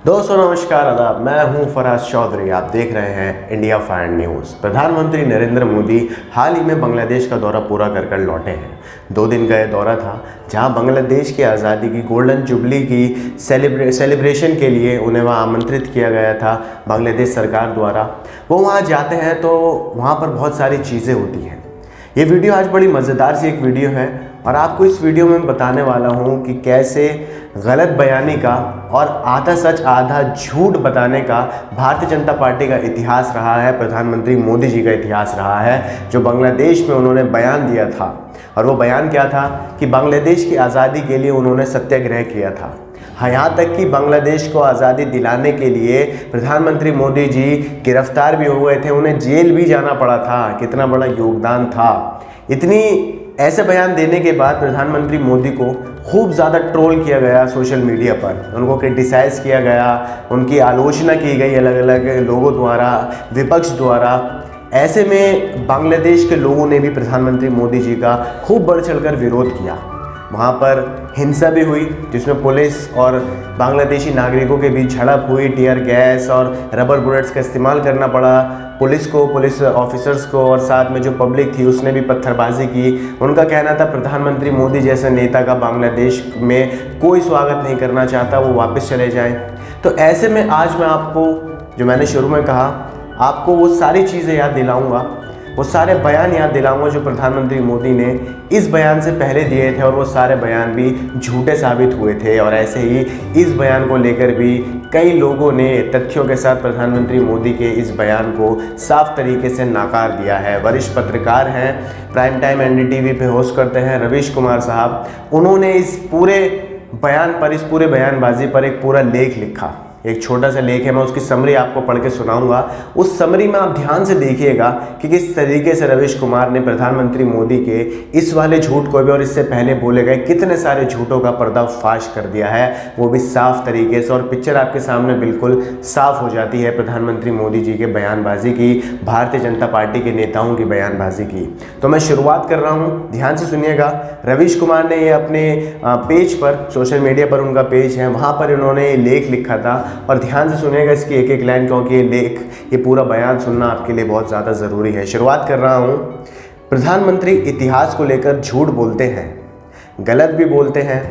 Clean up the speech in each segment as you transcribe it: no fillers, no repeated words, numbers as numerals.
दोस्तों नमस्कार, आदाब। मैं हूं फराज चौधरी। आप देख रहे हैं इंडिया फाइंड न्यूज़। प्रधानमंत्री नरेंद्र मोदी हाल ही में बांग्लादेश का दौरा पूरा कर लौटे हैं। 2 दिन का यह दौरा था जहां बांग्लादेश की आज़ादी की गोल्डन जुबली की सेलिब्रेशन के लिए उन्हें वहां आमंत्रित किया गया था बांग्लादेश सरकार द्वारा। वो वहां जाते हैं तो वहां पर बहुत सारी चीज़ें होती हैं। ये वीडियो आज बड़ी मज़ेदार सी एक वीडियो है और आपको इस वीडियो में बताने वाला हूँ कि कैसे गलत बयानी का और आधा सच आधा झूठ बताने का भारतीय जनता पार्टी का इतिहास रहा है, प्रधानमंत्री मोदी जी का इतिहास रहा है। जो बांग्लादेश में उन्होंने बयान दिया था, और वो बयान क्या था कि बांग्लादेश की आज़ादी के लिए उन्होंने सत्याग्रह किया था। हाँ, यहाँ तक कि बांग्लादेश को आज़ादी दिलाने के लिए प्रधानमंत्री मोदी जी गिरफ्तार भी हो गए थे, उन्हें जेल भी जाना पड़ा था। कितना बड़ा योगदान था। इतनी ऐसे बयान देने के बाद प्रधानमंत्री मोदी को खूब ज़्यादा ट्रोल किया गया सोशल मीडिया पर, उनको क्रिटिसाइज़ किया गया, उनकी आलोचना की गई अलग अलग लोगों द्वारा, विपक्ष द्वारा। ऐसे में बांग्लादेश के लोगों ने भी प्रधानमंत्री मोदी जी का खूब बढ़ चढ़कर विरोध किया। वहाँ पर हिंसा भी हुई जिसमें पुलिस और बांग्लादेशी नागरिकों के बीच झड़प हुई। टीयर गैस और रबर बुलेट्स का इस्तेमाल करना पड़ा पुलिस को, पुलिस ऑफिसर्स को, और साथ में जो पब्लिक थी उसने भी पत्थरबाजी की। उनका कहना था प्रधानमंत्री मोदी जैसे नेता का बांग्लादेश में कोई स्वागत नहीं करना चाहता, वो वापस चले जाएं। तो ऐसे में आज मैं आपको, जो मैंने शुरू में कहा, आपको वो सारी चीज़ें याद दिलाऊंगा, वो सारे बयान याद दिलाऊंगा जो प्रधानमंत्री मोदी ने इस बयान से पहले दिए थे, और वो सारे बयान भी झूठे साबित हुए थे। और ऐसे ही इस बयान को लेकर भी कई लोगों ने तथ्यों के साथ प्रधानमंत्री मोदी के इस बयान को साफ तरीके से नकार दिया है। वरिष्ठ पत्रकार हैं, प्राइम टाइम एनडीटीवी पे होस्ट करते हैं, रवीश कुमार साहब, उन्होंने इस पूरे बयान पर, इस पूरे बयानबाजी पर एक पूरा लेख लिखा। एक छोटा सा लेख है, मैं उसकी समरी आपको पढ़ के सुनाऊंगा। उस समरी में आप ध्यान से देखिएगा कि किस तरीके से रवीश कुमार ने प्रधानमंत्री मोदी के इस वाले झूठ को भी और इससे पहले बोले गए कितने सारे झूठों का पर्दाफाश कर दिया है, वो भी साफ तरीके से। और पिक्चर आपके सामने बिल्कुल साफ हो जाती है प्रधानमंत्री मोदी जी के बयानबाजी की, भारतीय जनता पार्टी के नेताओं की बयानबाजी की। तो मैं शुरुआत कर रहा हूँ, ध्यान से सुनिएगा। रवीश कुमार ने ये अपने पेज पर, सोशल मीडिया पर उनका पेज है, वहाँ पर इन्होंने लेख लिखा था। और ध्यान से सुनिएगा इसकी एक एक लाइन, क्योंकि ये लेख, ये पूरा बयान सुनना आपके लिए बहुत ज़्यादा ज़रूरी है। शुरुआत कर रहा हूँ। प्रधानमंत्री इतिहास को लेकर झूठ बोलते हैं, गलत भी बोलते हैं,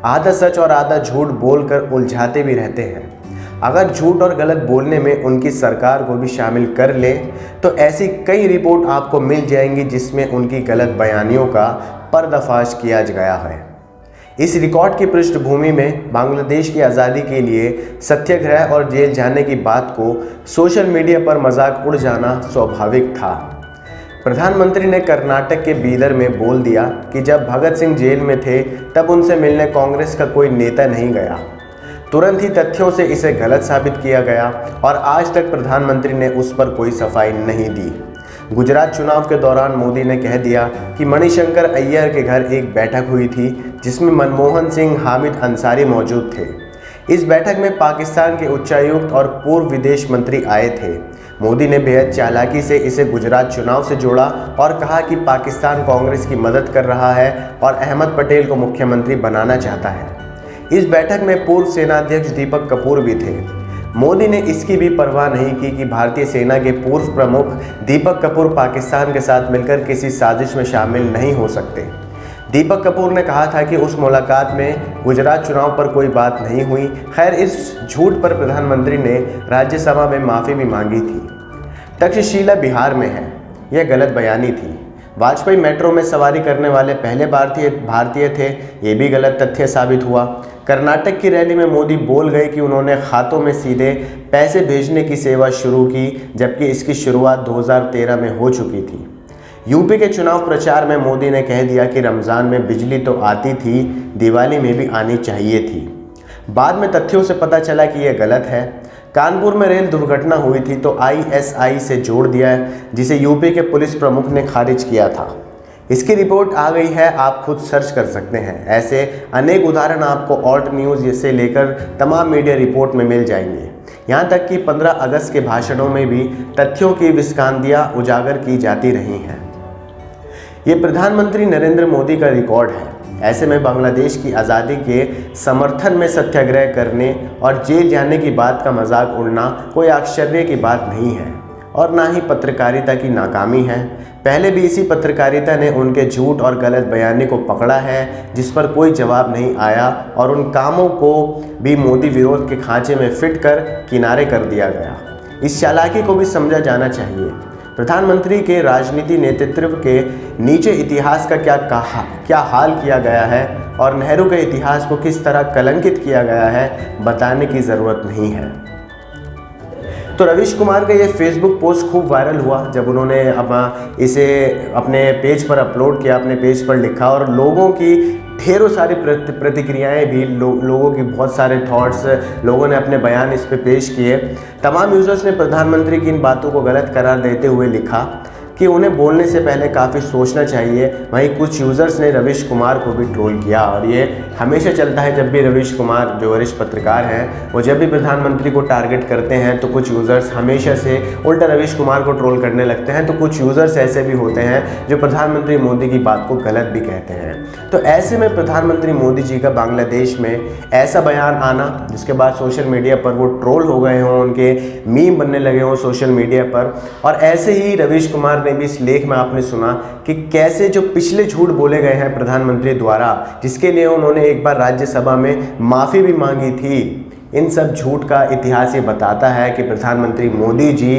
आधा सच और आधा झूठ बोलकर उलझाते भी रहते हैं। अगर झूठ और गलत बोलने में उनकी सरकार को भी शामिल कर लें तो ऐसी कई रिपोर्ट आपको मिल जाएंगी जिसमें उनकी गलत बयानियों का पर्दाफाश किया गया है। इस रिकॉर्ड की पृष्ठभूमि में बांग्लादेश की आज़ादी के लिए सत्याग्रह और जेल जाने की बात को सोशल मीडिया पर मजाक उड़ जाना स्वाभाविक था। प्रधानमंत्री ने कर्नाटक के बीदर में बोल दिया कि जब भगत सिंह जेल में थे तब उनसे मिलने कांग्रेस का कोई नेता नहीं गया। तुरंत ही तथ्यों से इसे गलत साबित किया गया और आज तक प्रधानमंत्री ने उस पर कोई सफाई नहीं दी। गुजरात चुनाव के दौरान मोदी ने कह दिया कि मणिशंकर अय्यर के घर एक बैठक हुई थी जिसमें मनमोहन सिंह, हामिद अंसारी मौजूद थे। इस बैठक में पाकिस्तान के उच्चायुक्त और पूर्व विदेश मंत्री आए थे। मोदी ने बेहद चालाकी से इसे गुजरात चुनाव से जोड़ा और कहा कि पाकिस्तान कांग्रेस की मदद कर रहा है और अहमद पटेल को मुख्यमंत्री बनाना चाहता है। इस बैठक में पूर्व सेनाध्यक्ष दीपक कपूर भी थे। मोदी ने इसकी भी परवाह नहीं की कि भारतीय सेना के पूर्व प्रमुख दीपक कपूर पाकिस्तान के साथ मिलकर किसी साजिश में शामिल नहीं हो सकते। दीपक कपूर ने कहा था कि उस मुलाकात में गुजरात चुनाव पर कोई बात नहीं हुई। खैर, इस झूठ पर प्रधानमंत्री ने राज्यसभा में माफ़ी भी मांगी थी। तक्षशिला बिहार में है, यह गलत बयानी थी। वाजपेयी मेट्रो में सवारी करने वाले पहले भारतीय थे, ये भी गलत तथ्य साबित हुआ। कर्नाटक की रैली में मोदी बोल गए कि उन्होंने खातों में सीधे पैसे भेजने की सेवा शुरू की, जबकि इसकी शुरुआत 2013 में हो चुकी थी। यूपी के चुनाव प्रचार में मोदी ने कह दिया कि रमज़ान में बिजली तो आती थी, दिवाली में भी आनी चाहिए थी। बाद में तथ्यों से पता चला कि यह गलत है। कानपुर में रेल दुर्घटना हुई थी तो ISI से जोड़ दिया, जिसे यूपी के पुलिस प्रमुख ने खारिज किया था। इसकी रिपोर्ट आ गई है, आप खुद सर्च कर सकते हैं। ऐसे अनेक उदाहरण आपको ऑल्ट न्यूज़ से लेकर तमाम मीडिया रिपोर्ट में मिल जाएंगे। यहाँ तक कि 15 अगस्त के भाषणों में भी तथ्यों की विस्कांदियाँ उजागर की जाती रही हैं। ये प्रधानमंत्री नरेंद्र मोदी का रिकॉर्ड है। ऐसे में बांग्लादेश की आज़ादी के समर्थन में सत्याग्रह करने और जेल जाने की बात का मजाक उड़ना कोई आश्चर्य की बात नहीं है और ना ही पत्रकारिता की नाकामी है। पहले भी इसी पत्रकारिता ने उनके झूठ और गलत बयानी को पकड़ा है जिस पर कोई जवाब नहीं आया और उन कामों को भी मोदी विरोध के खांचे में फिट कर किनारे कर दिया गया। इस चालाकी को भी समझा जाना चाहिए। प्रधानमंत्री के राजनीति नेतृत्व के नीचे इतिहास का क्या हाल किया गया है और नेहरू के इतिहास को किस तरह कलंकित किया गया है बताने की ज़रूरत नहीं है। तो रवीश कुमार का ये फेसबुक पोस्ट खूब वायरल हुआ जब उन्होंने इसे अपने पेज पर अपलोड किया, अपने पेज पर लिखा और लोगों की ढेरों सारी प्रतिक्रियाएं भी लोगों की बहुत सारे थॉट्स लोगों ने अपने बयान इस पे पेश किए। तमाम यूज़र्स ने प्रधानमंत्री की इन बातों को गलत करार देते हुए लिखा कि उन्हें बोलने से पहले काफ़ी सोचना चाहिए। वहीं कुछ यूज़र्स ने रवीश कुमार को भी ट्रोल किया और ये हमेशा चलता है। जब भी रवीश कुमार जो वरिष्ठ पत्रकार हैं वो जब भी प्रधानमंत्री को टारगेट करते हैं तो कुछ यूज़र्स हमेशा से उल्टा रवीश कुमार को ट्रोल करने लगते हैं। तो कुछ यूज़र्स ऐसे भी होते हैं जो प्रधानमंत्री मोदी की बात को गलत भी कहते हैं। तो ऐसे में प्रधानमंत्री मोदी जी का बांग्लादेश में ऐसा बयान आना जिसके बाद सोशल मीडिया पर वो ट्रोल हो गए हों, उनके मीम बनने लगे हों सोशल मीडिया पर। और ऐसे ही रवीश कुमार ने भी इस लेख में आपने सुना कि कैसे जो पिछले झूठ बोले गए हैं प्रधानमंत्री द्वारा, जिसके लिए उन्होंने एक बार राज्यसभा में माफ़ी भी मांगी थी, इन सब झूठ का इतिहास ये बताता है कि प्रधानमंत्री मोदी जी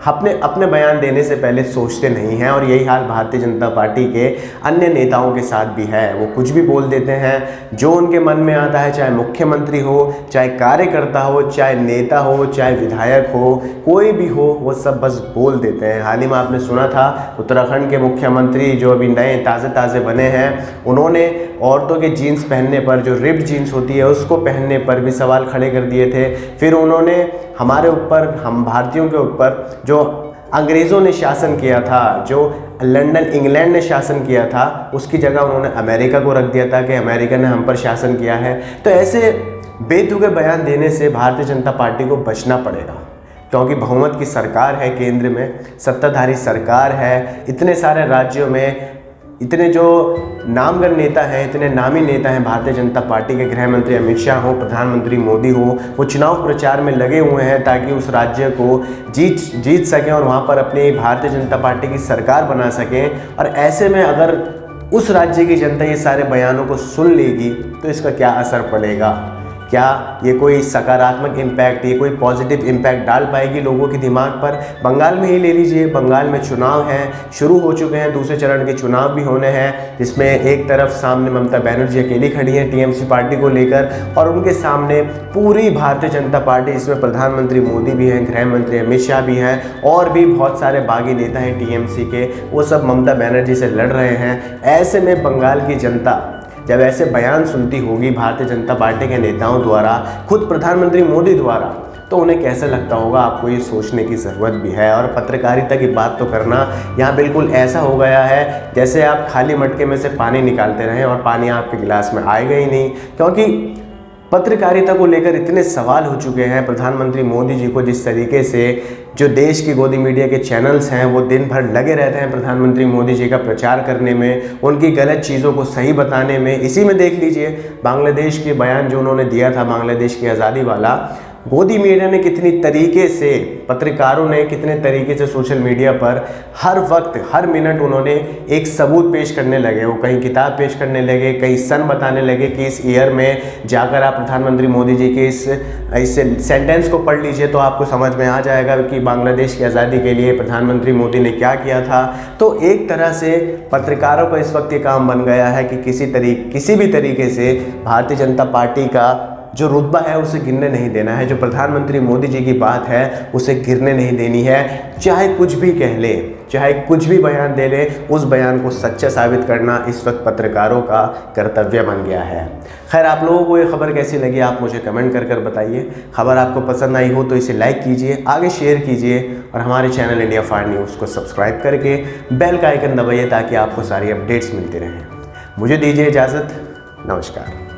अपने बयान देने से पहले सोचते नहीं हैं। और यही हाल भारतीय जनता पार्टी के अन्य नेताओं के साथ भी है। वो कुछ भी बोल देते हैं जो उनके मन में आता है, चाहे मुख्यमंत्री हो, चाहे कार्यकर्ता हो, चाहे नेता हो, चाहे विधायक हो, कोई भी हो, वो सब बस बोल देते हैं। हाल ही में आपने सुना था उत्तराखंड के मुख्यमंत्री जो अभी नए ताज़े बने हैं, उन्होंने औरतों के जीन्स पहनने पर, जो रिप्ड जीन्स होती है उसको पहनने पर भी सवाल खड़े कर दिए थे। फिर उन्होंने हमारे ऊपर, हम भारतीयों के ऊपर जो अंग्रेज़ों ने शासन किया था, जो लंदन इंग्लैंड ने शासन किया था, उसकी जगह उन्होंने अमेरिका को रख दिया था कि अमेरिका ने हम पर शासन किया है। तो ऐसे बेतुके बयान देने से भारतीय जनता पार्टी को बचना पड़ेगा क्योंकि बहुमत की सरकार है, केंद्र में सत्ताधारी सरकार है। इतने सारे राज्यों में इतने जो नामवर नेता हैं, इतने नामी नेता हैं भारतीय जनता पार्टी के, गृह मंत्री अमित शाह हो, प्रधानमंत्री मोदी हो, वो चुनाव प्रचार में लगे हुए हैं ताकि उस राज्य को जीत सकें और वहाँ पर अपनी भारतीय जनता पार्टी की सरकार बना सकें। और ऐसे में अगर उस राज्य की जनता ये सारे बयानों को सुन लेगी तो इसका क्या असर पड़ेगा? क्या ये कोई सकारात्मक इम्पैक्ट, ये कोई पॉजिटिव इम्पैक्ट डाल पाएगी लोगों के दिमाग पर? बंगाल में ही ले लीजिए, बंगाल में चुनाव हैं, शुरू हो चुके हैं, दूसरे चरण के चुनाव भी होने हैं, जिसमें एक तरफ सामने ममता बनर्जी अकेली खड़ी है टीएमसी पार्टी को लेकर और उनके सामने पूरी भारतीय जनता पार्टी, जिसमें प्रधानमंत्री मोदी भी हैं, गृह मंत्री अमित शाह भी हैं और भी बहुत सारे बागी नेता हैं टीएमसी के, वो सब ममता बनर्जी से लड़ रहे हैं। ऐसे में बंगाल की जनता जब ऐसे बयान सुनती होगी भारतीय जनता पार्टी के नेताओं द्वारा, खुद प्रधानमंत्री मोदी द्वारा, तो उन्हें कैसा लगता होगा? आपको ये सोचने की ज़रूरत भी है। और पत्रकारिता की बात तो करना यहाँ बिल्कुल ऐसा हो गया है जैसे आप खाली मटके में से पानी निकालते रहें और पानी आपके गिलास में आएगा ही नहीं, क्योंकि पत्रकारिता को लेकर इतने सवाल हो चुके हैं। प्रधानमंत्री मोदी जी को जिस तरीके से जो देश की गोदी मीडिया के चैनल्स हैं वो दिन भर लगे रहते हैं प्रधानमंत्री मोदी जी का प्रचार करने में, उनकी गलत चीज़ों को सही बताने में। इसी में देख लीजिए बांग्लादेश के बयान जो उन्होंने दिया था, बांग्लादेश की आज़ादी वाला, गोदी मीडिया ने कितनी तरीके से, पत्रकारों ने कितने तरीके से सोशल मीडिया पर हर वक्त हर मिनट उन्होंने एक सबूत पेश करने लगे। वो कहीं किताब पेश करने लगे, कहीं सन बताने लगे कि इस ईयर में जाकर आप प्रधानमंत्री मोदी जी के इस सेंटेंस को पढ़ लीजिए तो आपको समझ में आ जाएगा कि बांग्लादेश की आज़ादी के लिए प्रधानमंत्री मोदी ने क्या किया था। तो एक तरह से पत्रकारों का इस वक्त ये काम बन गया है कि किसी भी तरीके से भारतीय जनता पार्टी का जो रुतबा है उसे गिरने नहीं देना है। जो प्रधानमंत्री मोदी जी की बात है उसे गिरने नहीं देनी है। चाहे कुछ भी कह ले, चाहे कुछ भी बयान दे ले, उस बयान को सच्चा साबित करना इस वक्त पत्रकारों का कर्तव्य बन गया है। खैर, आप लोगों को ये खबर कैसी लगी आप मुझे कमेंट कर बताइए। खबर आपको पसंद आई हो तो इसे लाइक कीजिए, आगे शेयर कीजिए और हमारे चैनल इंडिया फायर न्यूज़ को सब्सक्राइब करके बेल का आइकन दबाइए ताकि आपको सारी अपडेट्स मिलती रहें। मुझे दीजिए इजाज़त, नमस्कार।